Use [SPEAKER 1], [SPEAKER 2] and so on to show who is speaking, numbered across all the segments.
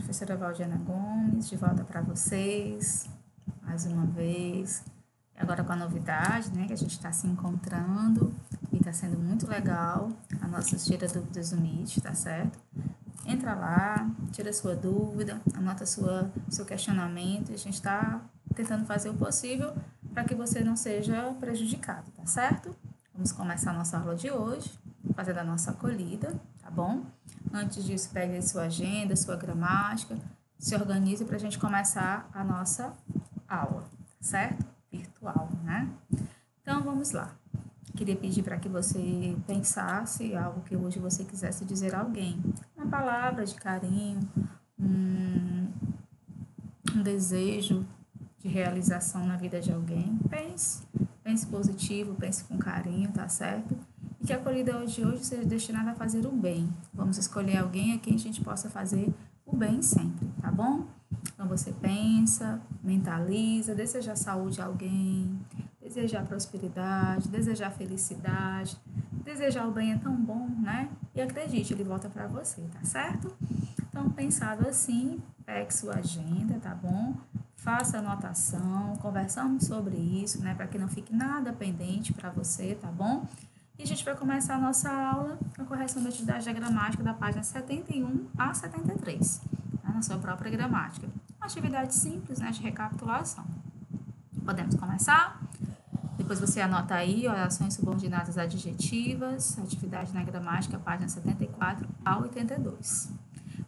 [SPEAKER 1] professora Valdiana Gomes, de volta para vocês, mais uma vez. Agora com a novidade, né, que a gente está se encontrando e está sendo muito legal a nossa Tira Dúvidas do Meet, tá certo? Entra lá, tira sua dúvida, anota seu questionamento e a gente está tentando fazer o possível para que você não seja prejudicado, tá certo? Vamos começar a nossa aula de hoje, fazendo a nossa acolhida, tá bom? Antes disso, pegue aí sua agenda, sua gramática, se organize para a gente começar a nossa aula, certo? Virtual, né? Então, vamos lá. Queria pedir para que você pensasse algo que hoje você quisesse dizer a alguém. Uma palavra de carinho, um desejo de realização na vida de alguém. Pense positivo, pense com carinho, tá certo? E que a acolhida de hoje seja destinada a fazer o bem. Vamos escolher alguém a quem a gente possa fazer o bem sempre, tá bom? Então você pensa, mentaliza, desejar saúde a alguém, desejar prosperidade, desejar felicidade, desejar o bem é tão bom, né? E acredite, ele volta para você, tá certo? Então, pensado assim, pegue sua agenda, tá bom? Faça anotação, conversamos sobre isso, né? Para que não fique nada pendente para você, tá bom? E a gente vai começar a nossa aula com a correção da atividade da gramática da página 71 a 73, tá? Na sua própria gramática. Uma atividade simples, né? De recapitulação. Podemos começar? Depois você anota aí, orações subordinadas adjetivas, atividade na gramática, página 74 a 82.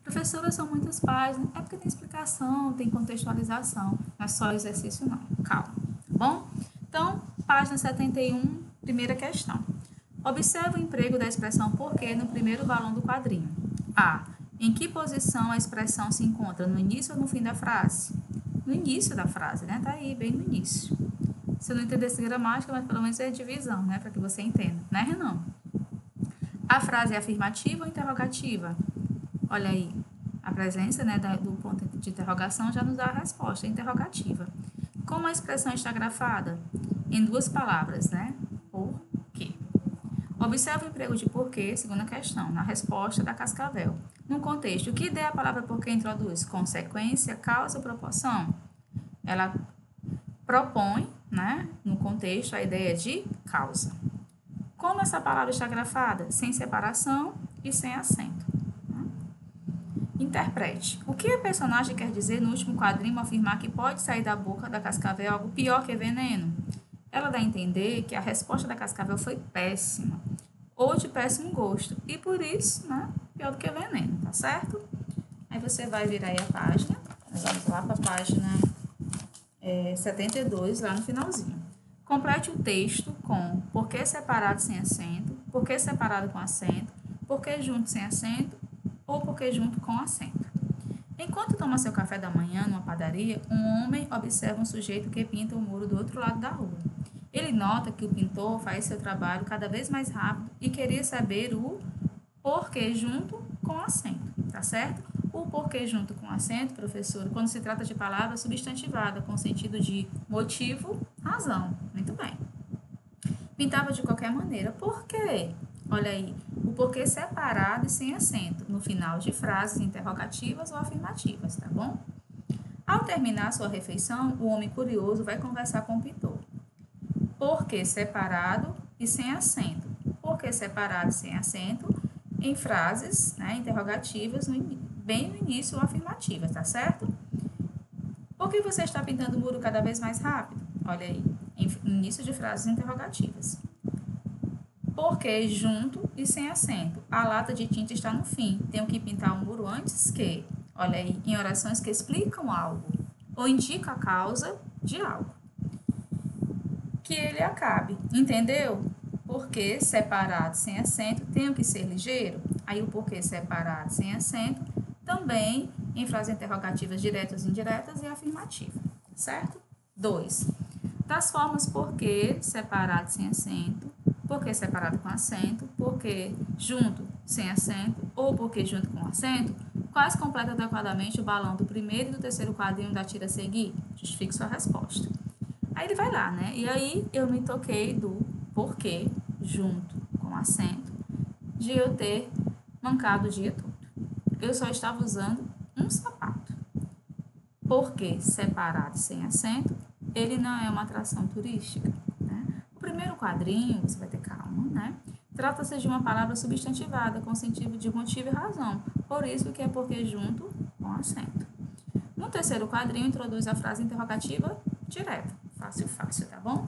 [SPEAKER 1] Professora, são muitas páginas, é porque tem explicação, tem contextualização, não é só exercício não, calma, tá bom? Então, página 71, primeira questão. Observe o emprego da expressão porquê no primeiro balão do quadrinho. A. Em que posição a expressão se encontra, no início ou no fim da frase? No início da frase, né? Tá aí, bem no início. Se eu não entendesse gramática, mas pelo menos é divisão, né? Para que você entenda, né, Renan? A frase é afirmativa ou interrogativa? Olha aí, a presença, né, do ponto de interrogação já nos dá a resposta, interrogativa. Como a expressão está grafada? Em duas palavras, né? Por quê? Observe o emprego de porquê, segunda questão, na resposta da Cascavel. No contexto, o que ideia a palavra porquê introduz? Consequência, causa ou proporção? Ela propõe, né, no contexto, a ideia de causa. Como essa palavra está grafada? Sem separação e sem acento. Interprete. O que a personagem quer dizer no último quadrinho ao afirmar que pode sair da boca da Cascavel algo pior que veneno? Ela dá a entender que a resposta da Cascavel foi péssima, ou de péssimo gosto, e por isso, né, pior do que veneno, tá certo? Aí você vai virar aí a página, nós vamos lá para a página 72, lá no finalzinho. Complete o texto com porquê separado sem acento, porquê separado com acento, porquê junto sem acento, ou porquê junto com acento. Enquanto toma seu café da manhã numa padaria, um homem observa um sujeito que pinta o muro do outro lado da rua. Ele nota que o pintor faz seu trabalho cada vez mais rápido e queria saber o porquê junto com acento, tá certo? O porquê junto com acento, professor, quando se trata de palavra substantivada com sentido de motivo, razão. Muito bem. Pintava de qualquer maneira. Por quê? Olha aí, o porquê separado e sem acento, no final de frases interrogativas ou afirmativas, tá bom? Ao terminar sua refeição, o homem curioso vai conversar com o pintor. Porquê separado e sem acento. Porquê separado e sem acento em frases, né, interrogativas, bem no início ou afirmativas, tá certo? Por que você está pintando o muro cada vez mais rápido? Olha aí, em início de frases interrogativas. Porque junto e sem acento. A lata de tinta está no fim. Tenho que pintar o muro antes que, olha aí, em orações que explicam algo ou indicam a causa de algo. Que ele acabe. Entendeu? Porque separado sem acento, tenho que ser ligeiro. Aí o porquê separado sem acento, também em frases interrogativas diretas, indiretas e afirmativas. Certo? 2. Das formas porquê separado sem acento, porquê separado com acento, porquê junto sem acento ou porquê junto com acento, quais completa adequadamente o balão do primeiro e do terceiro quadrinho da tira a seguir? Justifique sua resposta. Aí ele vai lá, né? E aí eu me toquei do porquê junto com acento de eu ter mancado o dia todo. Eu só estava usando um sapato. Porque separado sem acento, ele não é uma atração turística, né? O primeiro quadrinho, você vai ter calma, né? Trata-se de uma palavra substantivada com sentido de motivo e razão, por isso que é porque junto com acento. No terceiro quadrinho, introduz a frase interrogativa direta. Fácil, fácil, tá bom?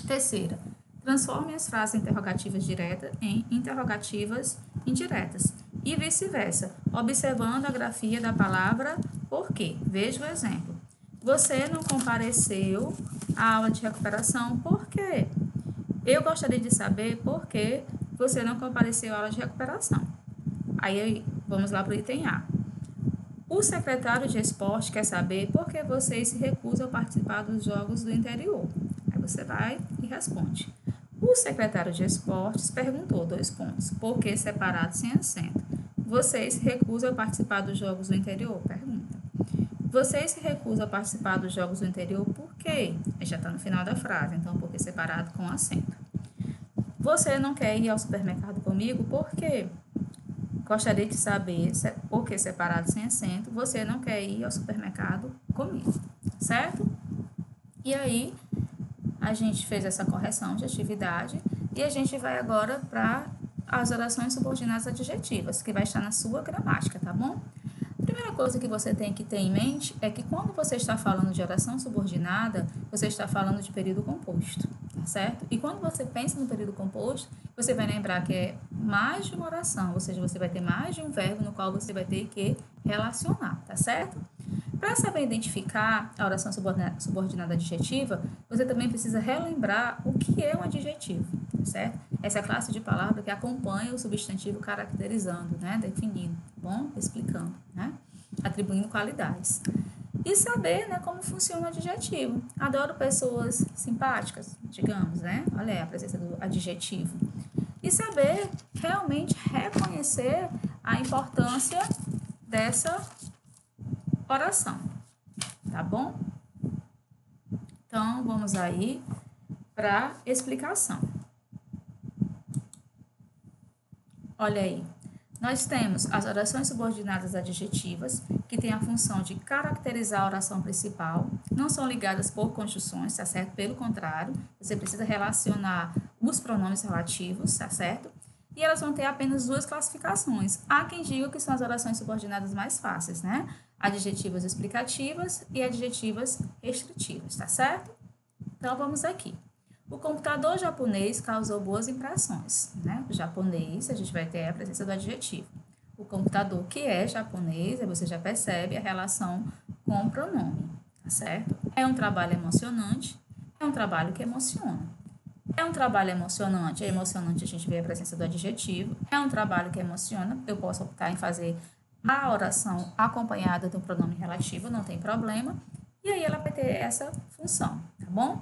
[SPEAKER 1] Terceira, transforme as frases interrogativas diretas em interrogativas indiretas e vice-versa, observando a grafia da palavra por quê. Veja o exemplo. Você não compareceu à aula de recuperação por quê? Eu gostaria de saber por que você não compareceu à aula de recuperação. Aí, vamos lá para o item A. O secretário de esporte quer saber por que vocês se recusam a participar dos jogos do interior. Aí você vai e responde. O secretário de esportes perguntou, 2 pontos, por que separado sem acento? Vocês se recusam a participar dos jogos do interior? Pergunta. Vocês se recusam a participar dos jogos do interior por quê? Já está no final da frase, então por que separado com acento? Você não quer ir ao supermercado comigo por quê? Gostaria de saber por que separado sem acento, você não quer ir ao supermercado comigo, certo? E aí, a gente fez essa correção de atividade e a gente vai agora para as orações subordinadas adjetivas, que vai estar na sua gramática, tá bom? A primeira coisa que você tem que ter em mente é que quando você está falando de oração subordinada, você está falando de período composto, tá certo? E quando você pensa no período composto, você vai lembrar que é mais de uma oração, ou seja, você vai ter mais de um verbo no qual você vai ter que relacionar, tá certo? Para saber identificar a oração subordinada adjetiva, você também precisa relembrar o que é um adjetivo, tá certo? Essa é a classe de palavra que acompanha o substantivo caracterizando, né? Definindo, tá bom? Explicando, né? Atribuindo qualidades. E saber, né, como funciona o adjetivo. Adoro pessoas simpáticas, digamos, né? Olha aí a presença do adjetivo. E saber realmente reconhecer a importância dessa oração, tá bom? Então, vamos aí para explicação. Olha aí, nós temos as orações subordinadas adjetivas, que têm a função de caracterizar a oração principal, não são ligadas por conjunções, tá certo? Pelo contrário, você precisa relacionar os pronomes relativos, tá certo? E elas vão ter apenas 2 classificações. Há quem diga que são as orações subordinadas mais fáceis, né? Adjetivas explicativas e adjetivas restritivas, tá certo? Então, vamos aqui. O computador japonês causou boas impressões, né? O japonês, a gente vai ter a presença do adjetivo. O computador que é japonês, aí você já percebe a relação com o pronome, tá certo? É um trabalho emocionante, é um trabalho que emociona. É um trabalho emocionante, é emocionante a gente vê a presença do adjetivo. É um trabalho que emociona, eu posso optar em fazer a oração acompanhada do pronome relativo, não tem problema. E aí ela vai ter essa função, tá bom?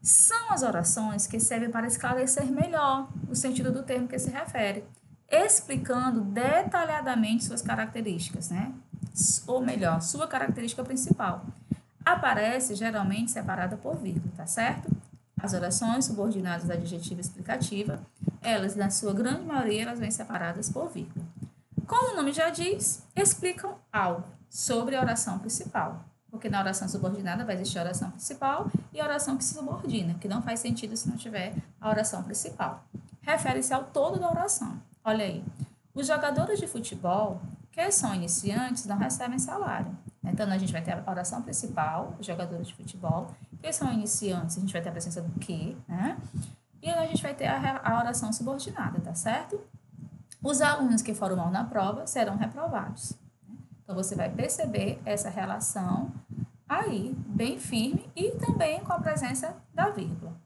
[SPEAKER 1] São as orações que servem para esclarecer melhor o sentido do termo que se refere, explicando detalhadamente suas características, né? Ou melhor, sua característica principal. Aparece geralmente separada por vírgula, tá certo? As orações subordinadas à adjetiva explicativa, elas, na sua grande maioria, elas vêm separadas por vírgula. Como o nome já diz, explicam algo sobre a oração principal. Porque na oração subordinada vai existir a oração principal e a oração que se subordina, que não faz sentido se não tiver a oração principal. Refere-se ao todo da oração. Olha aí, os jogadores de futebol que são iniciantes não recebem salário. Então, a gente vai ter a oração principal, os jogadores de futebol, que são iniciantes, a gente vai ter a presença do que, né? E a gente vai ter a oração subordinada, tá certo? Os alunos que foram mal na prova serão reprovados. Então, você vai perceber essa relação aí, bem firme, e também com a presença da vírgula.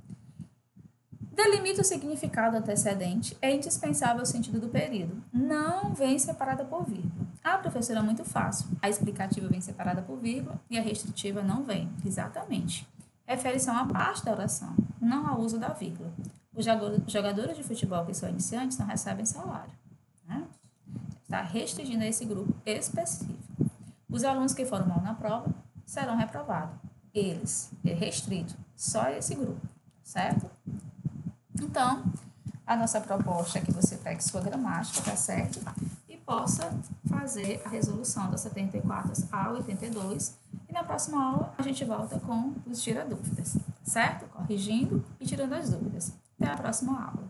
[SPEAKER 1] Delimita o significado antecedente, é indispensável o sentido do período. Não vem separada por vírgula. Ah, professora, é muito fácil. A explicativa vem separada por vírgula e a restritiva não vem. Exatamente. Refere-se a uma parte da oração, não ao uso da vírgula. Os jogadores de futebol que são iniciantes não recebem salário. Né? Está restringindo a esse grupo específico. Os alunos que foram mal na prova serão reprovados. Eles, é restrito, só esse grupo, certo? Então, a nossa proposta é que você pegue sua gramática, tá certo? E possa fazer a resolução das 74 a 82 e na próxima aula a gente volta com os tira-dúvidas, certo? Corrigindo e tirando as dúvidas. Até a próxima aula.